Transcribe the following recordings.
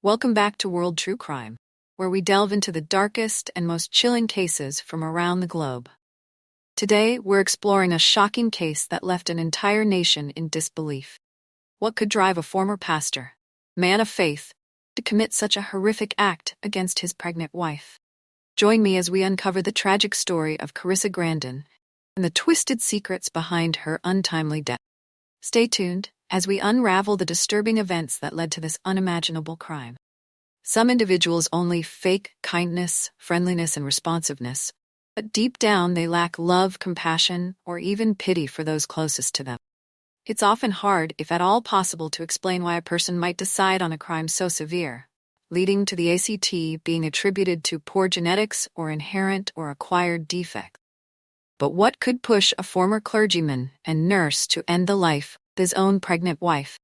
Welcome back to World True Crime, where we delve into the darkest and most chilling cases from around the globe. Today, we're exploring a shocking case that left an entire nation in disbelief. What could drive a former pastor, man of faith, to commit such a horrific act against his pregnant wife? Join me as we uncover the tragic story of Karissa Grandine and the twisted secrets behind her untimely death. Stay tuned as we unravel the disturbing events that led to this unimaginable crime. Some individuals only fake kindness, friendliness, and responsiveness, but deep down they lack love, compassion, or even pity for those closest to them. It's often hard, if at all possible, to explain why a person might decide on a crime so severe, leading to the ACT being attributed to poor genetics or inherent or acquired defects. But what could push a former clergyman and nurse to end the life of his own pregnant wife?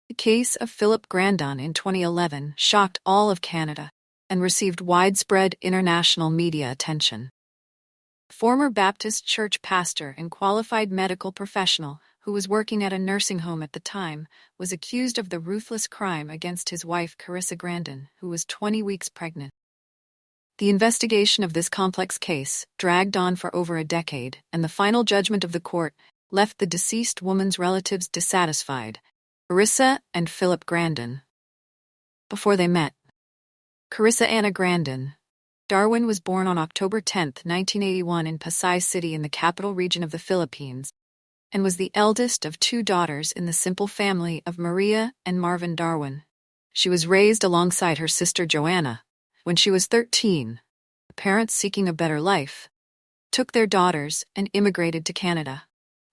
The case of Philip Grandine in 2011 shocked all of Canada and received widespread international media attention. Former Baptist church pastor and qualified medical professional who was working at a nursing home at the time was accused of the ruthless crime against his wife Karissa Grandine, who was 20 weeks pregnant. The investigation of this complex case dragged on for over a decade, and the final judgment of the court left the deceased woman's relatives dissatisfied, Carissa and Philip Grandine. Before they met, Karissa Anna Grandine Darwin was born on October 10, 1981 in Pasay City in the capital region of the Philippines, and was the eldest of two daughters in the simple family of Maria and Marvin Darwin. She was raised alongside her sister Joanna. When she was 13, parents seeking a better life took their daughters and immigrated to Canada.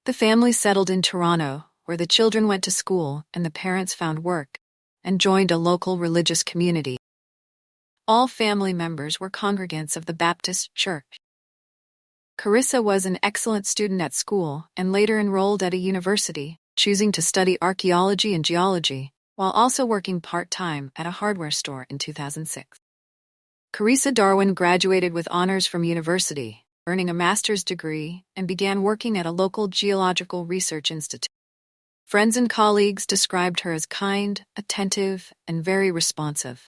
The family settled in Toronto, where the children went to school and the parents found work, and joined a local religious community. All family members were congregants of the Baptist Church. Carissa was an excellent student at school and later enrolled at a university, choosing to study archaeology and geology, while also working part-time at a hardware store in 2006. Carissa Darwin graduated with honors from university, earning a master's degree, and began working at a local geological research institute. Friends and colleagues described her as kind, attentive, and very responsive,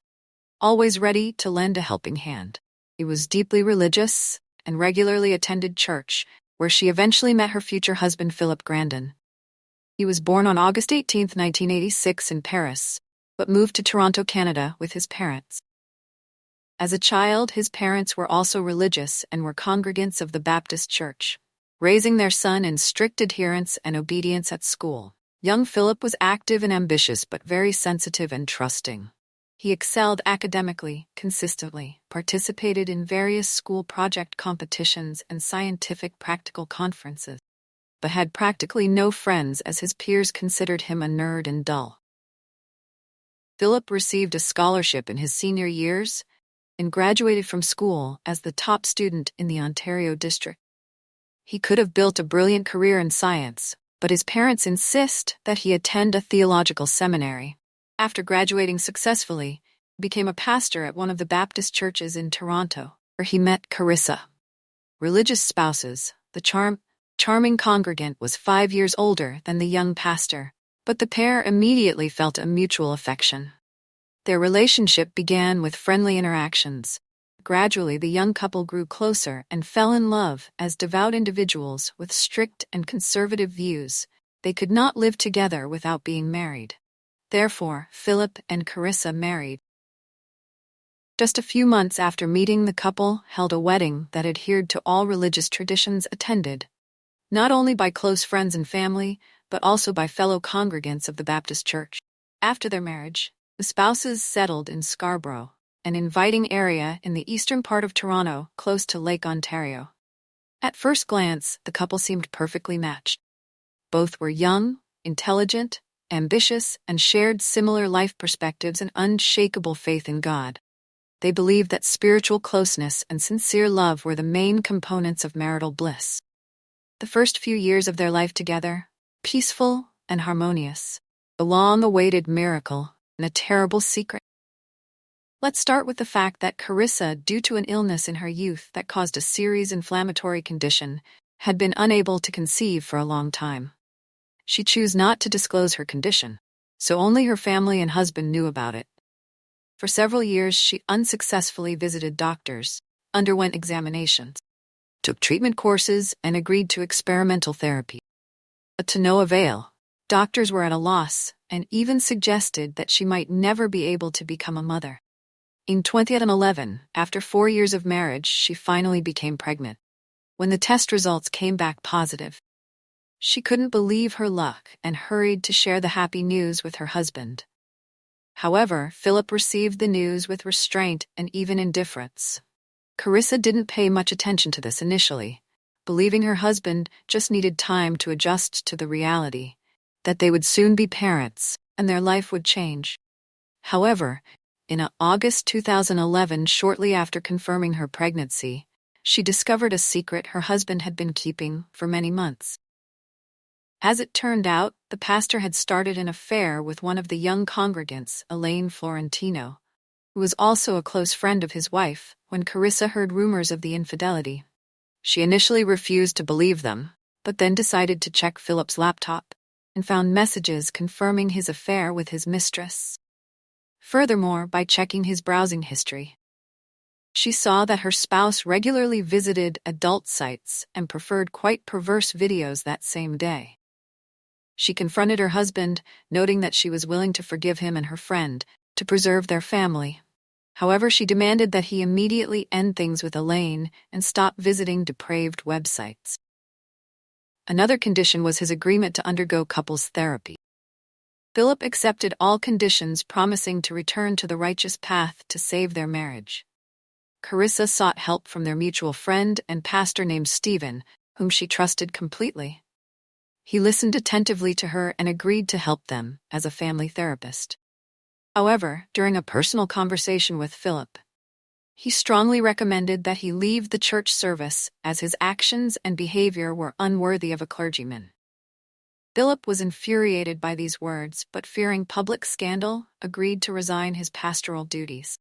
always ready to lend a helping hand. She was deeply religious and regularly attended church, where she eventually met her future husband Philip Grandine. He was born on August 18, 1986 in Paris, but moved to Toronto, Canada with his parents. As a child, his parents were also religious and were congregants of the Baptist Church, raising their son in strict adherence and obedience at school. Young Philip was active and ambitious but very sensitive and trusting. He excelled academically, consistently, participated in various school project competitions and scientific practical conferences, but had practically no friends as his peers considered him a nerd and dull. Philip received a scholarship in his senior years and graduated from school as the top student in the Ontario district. He could have built a brilliant career in science, but his parents insist that he attend a theological seminary. After graduating successfully, he became a pastor at one of the Baptist churches in Toronto, where he met Carissa. Religious spouses, the charming congregant was 5 years older than the young pastor, but the pair immediately felt a mutual affection. Their relationship began with friendly interactions. Gradually, the young couple grew closer and fell in love as devout individuals with strict and conservative views. They could not live together without being married. Therefore, Philip and Carissa married. Just a few months after meeting, the couple held a wedding that adhered to all religious traditions attended, not only by close friends and family, but also by fellow congregants of the Baptist Church. After their marriage, the spouses settled in Scarborough, an inviting area in the eastern part of Toronto, close to Lake Ontario. At first glance, the couple seemed perfectly matched. Both were young, intelligent, ambitious, and shared similar life perspectives and unshakable faith in God. They believed that spiritual closeness and sincere love were the main components of marital bliss. The first few years of their life together, peaceful and harmonious, a long-awaited miracle and a terrible secret. Let's start with the fact that Carissa, due to an illness in her youth that caused a serious inflammatory condition, had been unable to conceive for a long time. She chose not to disclose her condition, so only her family and husband knew about it, For several years, she unsuccessfully visited doctors, underwent examinations, took treatment courses, and agreed to experimental therapy. But to no avail. Doctors were at a loss and even suggested that she might never be able to become a mother. In 2011, after 4 years of marriage, she finally became pregnant. When the test results came back positive, she couldn't believe her luck and hurried to share the happy news with her husband. However, Philip received the news with restraint and even indifference. Carissa didn't pay much attention to this initially, believing her husband just needed time to adjust to the reality that they would soon be parents and their life would change. However, in August 2011, shortly after confirming her pregnancy, she discovered a secret her husband had been keeping for many months. As it turned out, the pastor had started an affair with one of the young congregants, Elaine Florentino, who was also a close friend of his wife. When Carissa heard rumors of the infidelity, she initially refused to believe them, but then decided to check Philip's laptop and found messages confirming his affair with his mistress. Furthermore, by checking his browsing history, she saw that her spouse regularly visited adult sites and preferred quite perverse videos that same day. She confronted her husband, noting that she was willing to forgive him and her friend to preserve their family. However, she demanded that he immediately end things with Elaine and stop visiting depraved websites. Another condition was his agreement to undergo couples therapy. Philip accepted all conditions, promising to return to the righteous path to save their marriage. Carissa sought help from their mutual friend and pastor named Stephen, whom she trusted completely. He listened attentively to her and agreed to help them as a family therapist. However, during a personal conversation with Philip, he strongly recommended that he leave the church service as his actions and behavior were unworthy of a clergyman. Philip was infuriated by these words, but fearing public scandal, agreed to resign his pastoral duties.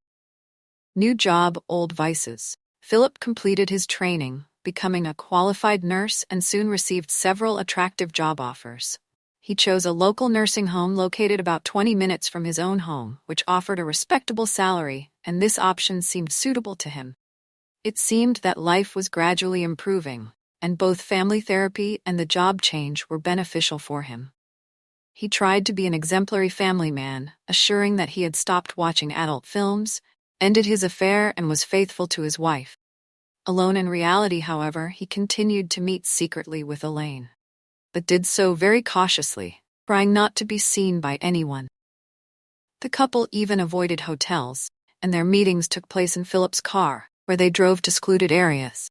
New job, old vices. Philip completed his training, becoming a qualified nurse, and soon received several attractive job offers. He chose a local nursing home located about 20 minutes from his own home, which offered a respectable salary, and this option seemed suitable to him. It seemed that life was gradually improving, and both family therapy and the job change were beneficial for him. He tried to be an exemplary family man, assuring that he had stopped watching adult films, ended his affair, and was faithful to his wife. Alone in reality, however, he continued to meet secretly with Elaine, but did so very cautiously, trying not to be seen by anyone. The couple even avoided hotels, and their meetings took place in Philip's car, where they drove to secluded areas.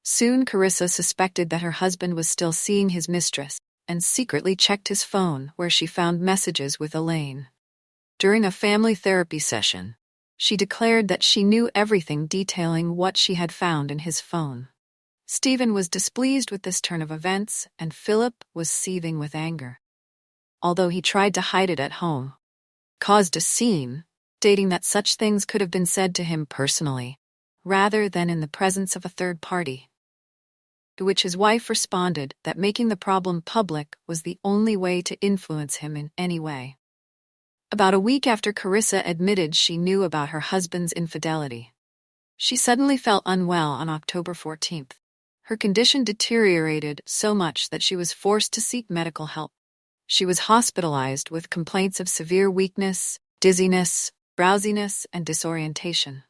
Soon Carissa suspected that her husband was still seeing his mistress, and secretly checked his phone, where she found messages with Elaine. During a family therapy session, she declared that she knew everything, detailing what she had found in his phone. Stephen was displeased with this turn of events, and Philip was seething with anger. Although he tried to hide it at home, caused a scene, stating that such things could have been said to him personally, rather than in the presence of a third party. To which his wife responded that making the problem public was the only way to influence him in any way. About a week after Carissa admitted she knew about her husband's infidelity, she suddenly felt unwell on October 14th. Her condition deteriorated so much that she was forced to seek medical help. She was hospitalized with complaints of severe weakness, dizziness, drowsiness, and disorientation.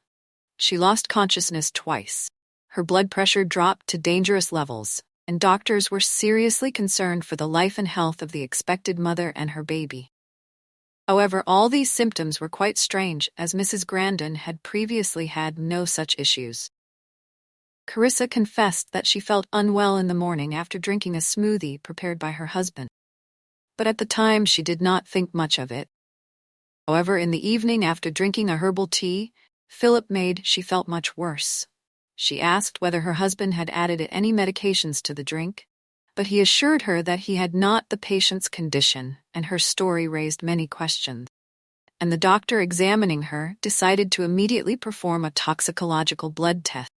She lost consciousness twice. Her blood pressure dropped to dangerous levels, and doctors were seriously concerned for the life and health of the expected mother and her baby. However, all these symptoms were quite strange, as Mrs. Grandine had previously had no such issues. Carissa confessed that she felt unwell in the morning after drinking a smoothie prepared by her husband. But at the time she did not think much of it. However, in the evening after drinking a herbal tea Philip made, she felt much worse. She asked whether her husband had added any medications to the drink, but he assured her that he had not the patient's condition, and her story raised many questions. And the doctor examining her decided to immediately perform a toxicological blood test.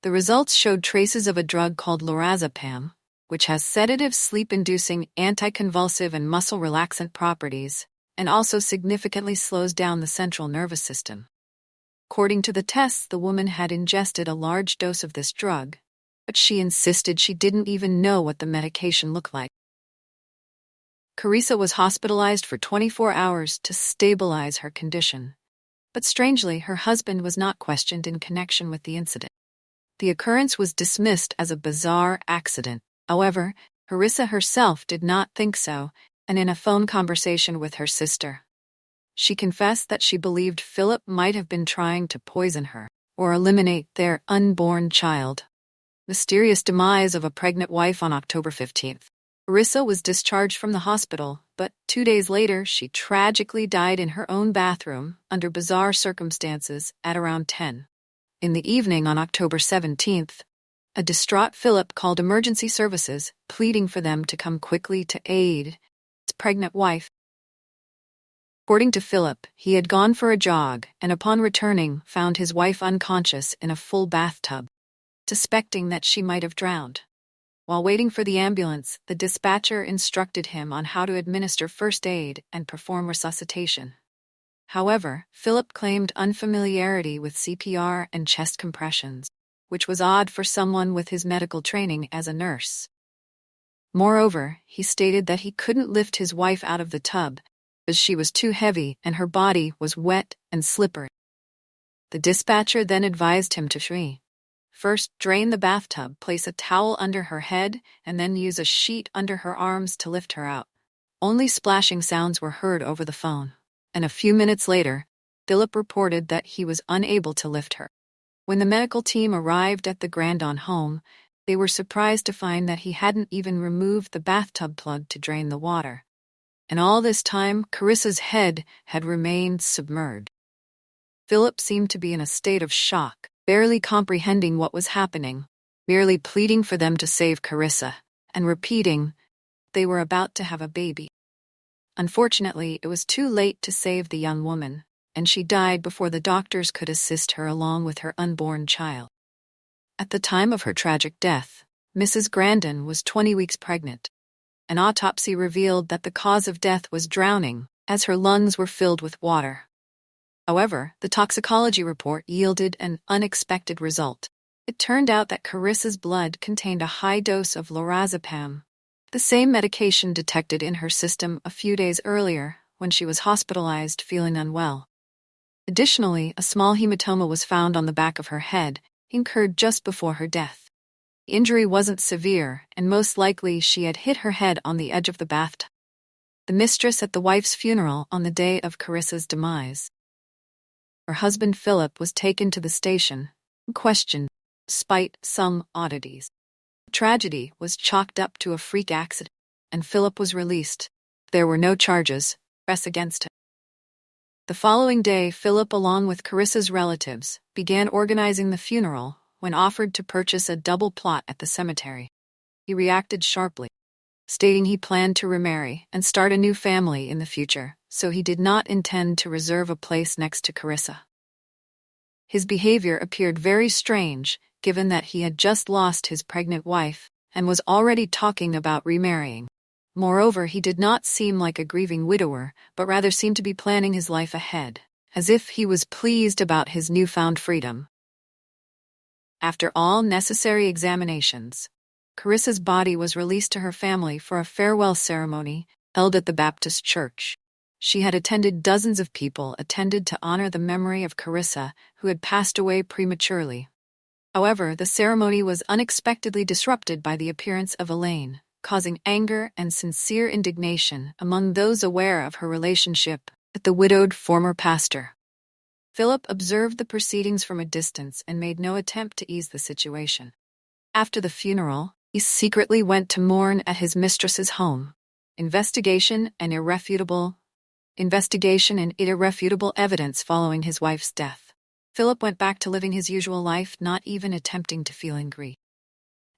The results showed traces of a drug called lorazepam, which has sedative, sleep-inducing, anticonvulsive, and muscle relaxant properties, and also significantly slows down the central nervous system. According to the tests, the woman had ingested a large dose of this drug, but she insisted she didn't even know what the medication looked like. Carissa was hospitalized for 24 hours to stabilize her condition, but strangely, her husband was not questioned in connection with the incident. The occurrence was dismissed as a bizarre accident. However, Carissa herself did not think so, and in a phone conversation with her sister, she confessed that she believed Philip might have been trying to poison her or eliminate their unborn child. Mysterious demise of a pregnant wife on October 15th. Carissa was discharged from the hospital, but 2 days later she tragically died in her own bathroom under bizarre circumstances at around 10. In the evening on October 17th, a distraught Philip called emergency services, pleading for them to come quickly to aid his pregnant wife. According to Philip, he had gone for a jog and upon returning found his wife unconscious in a full bathtub, suspecting that she might have drowned. While waiting for the ambulance, the dispatcher instructed him on how to administer first aid and perform resuscitation. However, Philip claimed unfamiliarity with CPR and chest compressions, which was odd for someone with his medical training as a nurse. Moreover, he stated that he couldn't lift his wife out of the tub as she was too heavy and her body was wet and slippery. The dispatcher then advised him to first drain the bathtub, place a towel under her head, and then use a sheet under her arms to lift her out. Only splashing sounds were heard over the phone, and a few minutes later, Philip reported that he was unable to lift her. When the medical team arrived at the Grandine home, they were surprised to find that he hadn't even removed the bathtub plug to drain the water. And all this time, Carissa's head had remained submerged. Philip seemed to be in a state of shock, barely comprehending what was happening, merely pleading for them to save Carissa, and repeating they were about to have a baby. Unfortunately, it was too late to save the young woman, and she died before the doctors could assist her along with her unborn child. At the time of her tragic death, Mrs. Grandine was 20 weeks pregnant. An autopsy revealed that the cause of death was drowning, as her lungs were filled with water. However, the toxicology report yielded an unexpected result. It turned out that Carissa's blood contained a high dose of lorazepam, the same medication detected in her system a few days earlier when she was hospitalized feeling unwell. Additionally, a small hematoma was found on the back of her head, incurred just before her death. The injury wasn't severe, and most likely she had hit her head on the edge of the bathtub. The mistress at the wife's funeral on the day of Carissa's demise. Her husband Philip was taken to the station and questioned, despite some oddities. The tragedy was chalked up to a freak accident, and Philip was released. There were no charges pressed against him. The following day, Philip, along with Carissa's relatives, began organizing the funeral when offered to purchase a double plot at the cemetery. He reacted sharply, stating he planned to remarry and start a new family in the future, so he did not intend to reserve a place next to Carissa. His behavior appeared very strange, given that he had just lost his pregnant wife and was already talking about remarrying. Moreover, he did not seem like a grieving widower, but rather seemed to be planning his life ahead, as if he was pleased about his newfound freedom. After all necessary examinations, Carissa's body was released to her family for a farewell ceremony held at the Baptist church. She had attended. Dozens of people attended to honor the memory of Carissa, who had passed away prematurely. However, the ceremony was unexpectedly disrupted by the appearance of Elaine, causing anger and sincere indignation among those aware of her relationship with the widowed former pastor. Philip observed the proceedings from a distance and made no attempt to ease the situation. After the funeral, he secretly went to mourn at his mistress's home. Investigation and irrefutable evidence following his wife's death. Philip went back to living his usual life, not even attempting to feel angry.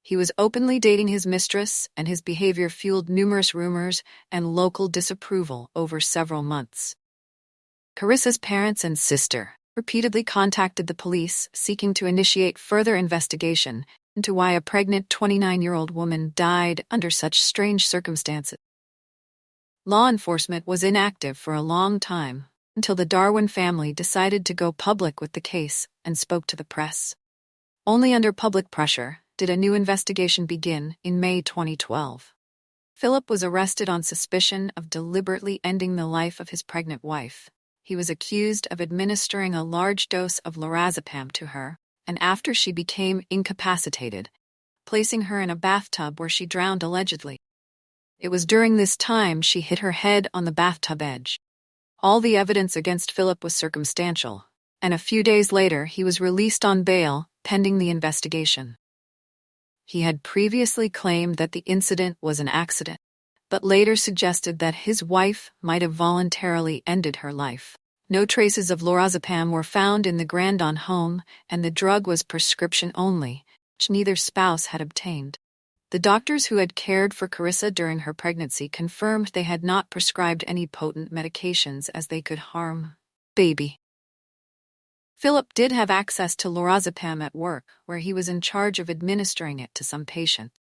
He was openly dating his mistress, and his behavior fueled numerous rumors and local disapproval over several months. Carissa's parents and sister repeatedly contacted the police, seeking to initiate further investigation into why a pregnant 29-year-old woman died under such strange circumstances. Law enforcement was inactive for a long time, until the Darwin family decided to go public with the case and spoke to the press. Only under public pressure did a new investigation begin in May 2012. Philip was arrested on suspicion of deliberately ending the life of his pregnant wife. He was accused of administering a large dose of lorazepam to her, and after she became incapacitated, placing her in a bathtub where she drowned allegedly. It was during this time she hit her head on the bathtub edge. All the evidence against Philip was circumstantial, and a few days later he was released on bail pending the investigation. He had previously claimed that the incident was an accident, but later suggested that his wife might have voluntarily ended her life. No traces of lorazepam were found in the Grandine home, and the drug was prescription only, which neither spouse had obtained. The doctors who had cared for Carissa during her pregnancy confirmed they had not prescribed any potent medications as they could harm baby. Philip did have access to lorazepam at work, where he was in charge of administering it to some patients.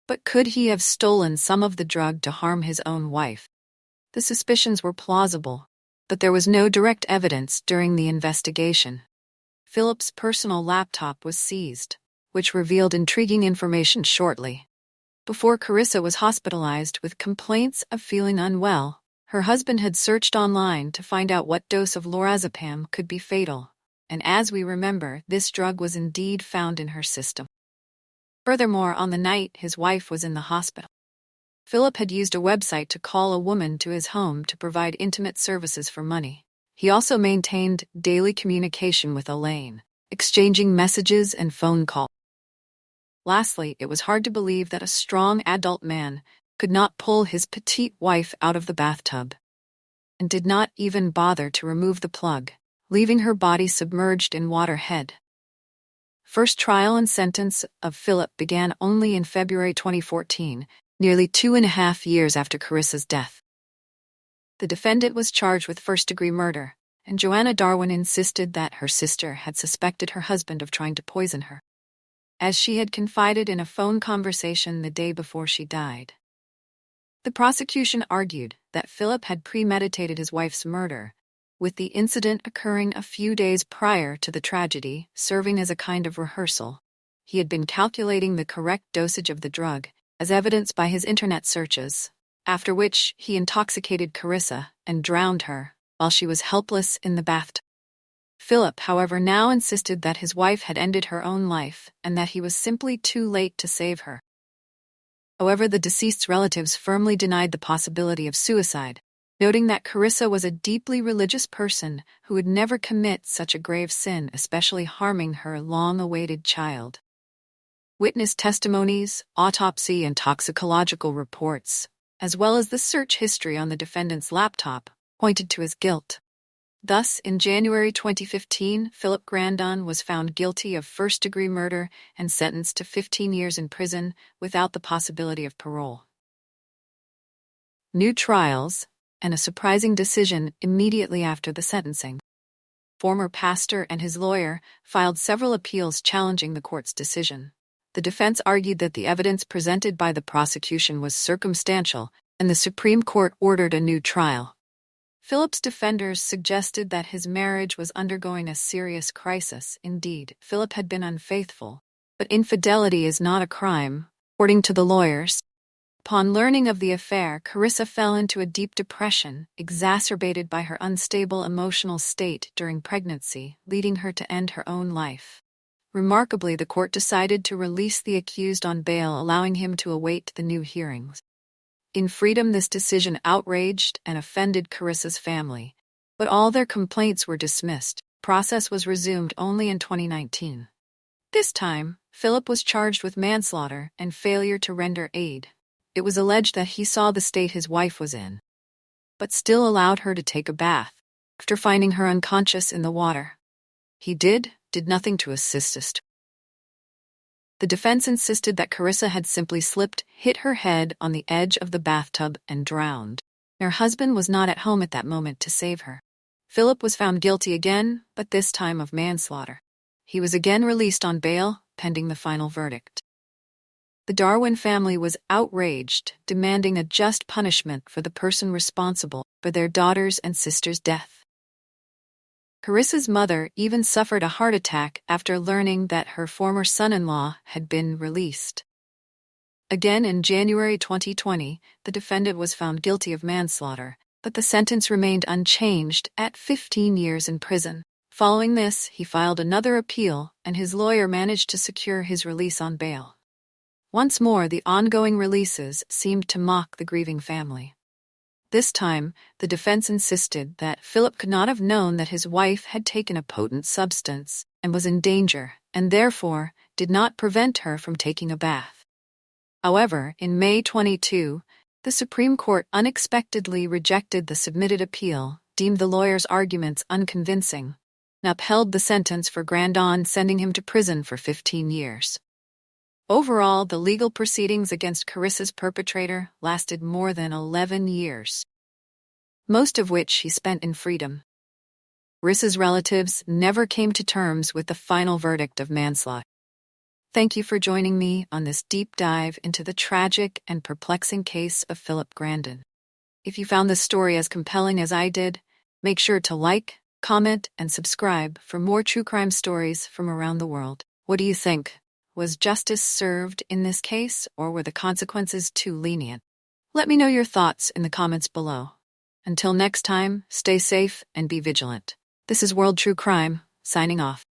But could he have stolen some of the drug to harm his own wife? The suspicions were plausible, but there was no direct evidence during the investigation. Philip's personal laptop was seized, which revealed intriguing information shortly. Before Carissa was hospitalized with complaints of feeling unwell, her husband had searched online to find out what dose of lorazepam could be fatal, and as we remember, this drug was indeed found in her system. Furthermore, on the night his wife was in the hospital, Philip had used a website to call a woman to his home to provide intimate services for money. He also maintained daily communication with Elaine, exchanging messages and phone calls. Lastly, it was hard to believe that a strong adult man could not pull his petite wife out of the bathtub, and did not even bother to remove the plug, leaving her body submerged in water head. First trial and sentence of Philip began only in February 2014, nearly 2.5 years after Carissa's death. The defendant was charged with first-degree murder, and Joanna Darwin insisted that her sister had suspected her husband of trying to poison her, as she had confided in a phone conversation the day before she died. The prosecution argued that Philip had premeditated his wife's murder, with the incident occurring a few days prior to the tragedy, serving as a kind of rehearsal. He had been calculating the correct dosage of the drug, as evidenced by his internet searches, after which he intoxicated Carissa and drowned her while she was helpless in the bathtub. Philip, however, now insisted that his wife had ended her own life and that he was simply too late to save her. However, the deceased's relatives firmly denied the possibility of suicide, noting that Carissa was a deeply religious person who would never commit such a grave sin, especially harming her long-awaited child. Witness testimonies, autopsy and toxicological reports, as well as the search history on the defendant's laptop, pointed to his guilt. Thus, in January 2015, Philip Grandine was found guilty of first-degree murder and sentenced to 15 years in prison without the possibility of parole. New trials, and a surprising decision immediately after the sentencing. Former pastor and his lawyer filed several appeals challenging the court's decision. The defense argued that the evidence presented by the prosecution was circumstantial, and the Supreme Court ordered a new trial. Philip's defenders suggested that his marriage was undergoing a serious crisis. Indeed, Philip had been unfaithful, but infidelity is not a crime, according to the lawyers. Upon learning of the affair, Carissa fell into a deep depression, exacerbated by her unstable emotional state during pregnancy, leading her to end her own life. Remarkably, the court decided to release the accused on bail, allowing him to await the new hearings. In freedom, this decision outraged and offended Carissa's family, but all their complaints were dismissed. Process was resumed only in 2019. This time, Philip was charged with manslaughter and failure to render aid. It was alleged that he saw the state his wife was in, but still allowed her to take a bath after finding her unconscious in the water. He did nothing to assist us. The defense insisted that Carissa had simply slipped, hit her head on the edge of the bathtub, and drowned. Her husband was not at home at that moment to save her. Philip was found guilty again, but this time of manslaughter. He was again released on bail, pending the final verdict. The Darwin family was outraged, demanding a just punishment for the person responsible for their daughter's and sister's death. Carissa's mother even suffered a heart attack after learning that her former son-in-law had been released. Again in January 2020, the defendant was found guilty of manslaughter, but the sentence remained unchanged at 15 years in prison. Following this, he filed another appeal, and his lawyer managed to secure his release on bail. Once more, the ongoing releases seemed to mock the grieving family. This time, the defense insisted that Philip could not have known that his wife had taken a potent substance and was in danger, and therefore did not prevent her from taking a bath. However, in May 22, the Supreme Court unexpectedly rejected the submitted appeal, deemed the lawyer's arguments unconvincing, and upheld the sentence for Grandine, sending him to prison for 15 years. Overall, the legal proceedings against Carissa's perpetrator lasted more than 11 years, most of which he spent in freedom. Carissa's relatives never came to terms with the final verdict of manslaughter. Thank you for joining me on this deep dive into the tragic and perplexing case of Philip Grandine. If you found this story as compelling as I did, make sure to like, comment, and subscribe for more true crime stories from around the world. What do you think? Was justice served in this case, or were the consequences too lenient? Let me know your thoughts in the comments below. Until next time, stay safe and be vigilant. This is World True Crime, signing off.